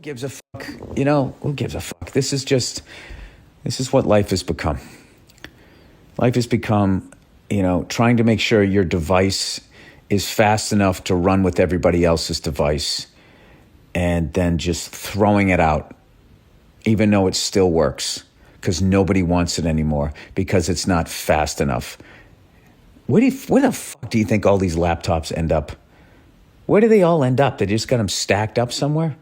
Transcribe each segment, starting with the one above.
gives a fuck? Who gives a fuck? This is what life has become. Life has become, trying to make sure your device is fast enough to run with everybody else's device and then just throwing it out, even though it still works, because nobody wants it anymore because it's not fast enough. Where the fuck do you think all these laptops end up? Where do they all end up? They just got them stacked up somewhere?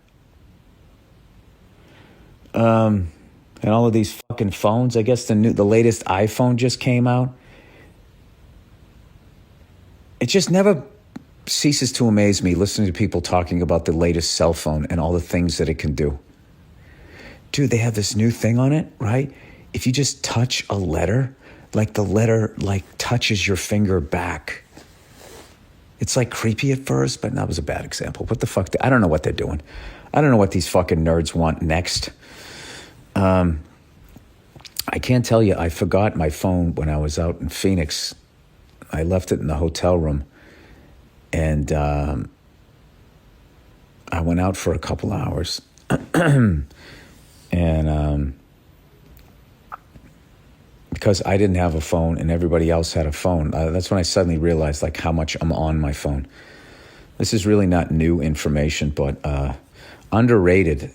And all of these fucking phones. I guess the latest iPhone just came out. It just never ceases to amaze me listening to people talking about the latest cell phone and all the things that it can do. Dude, they have this new thing on it, right? If you just touch a letter, like the letter touches your finger back. It's creepy at first, but that was a bad example. What the fuck? I don't know what they're doing. I don't know what these fucking nerds want next. I can't tell you, I forgot my phone when I was out in Phoenix. I left it in the hotel room. And I went out for a couple hours. And because I didn't have a phone and everybody else had a phone, that's when I suddenly realized how much I'm on my phone. This is really not new information, but underrated.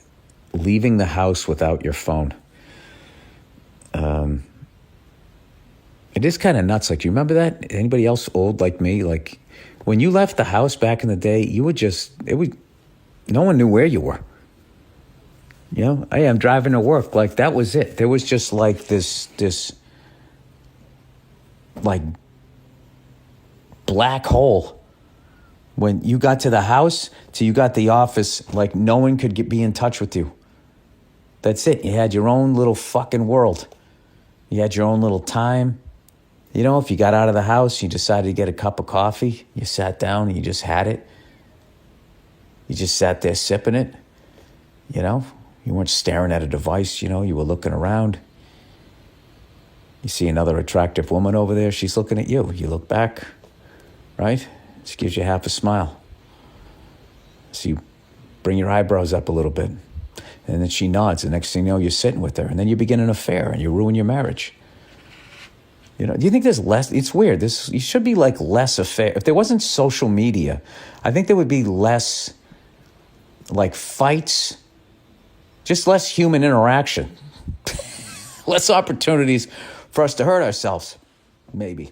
Leaving the house without your phone. It is kind of nuts. You remember that? Anybody else old like me? When you left the house back in the day, no one knew where you were. Hey, I'm driving to work. That was it. There was just this black hole. When you got to the house till you got the office, no one could be in touch with you. That's it. You had your own little fucking world. You had your own little time. If you got out of the house, you decided to get a cup of coffee, you sat down and you just had it. You just sat there sipping it. You weren't staring at a device, you were looking around. You see another attractive woman over there, she's looking at you. You look back, right? She gives you half a smile. So you bring your eyebrows up a little bit. And then she nods. The next thing you know, you're sitting with her. And then you begin an affair and you ruin your marriage. Do you think there's less? It's weird. You should be less affair. If there wasn't social media, I think there would be less fights, just less human interaction, less opportunities for us to hurt ourselves, maybe.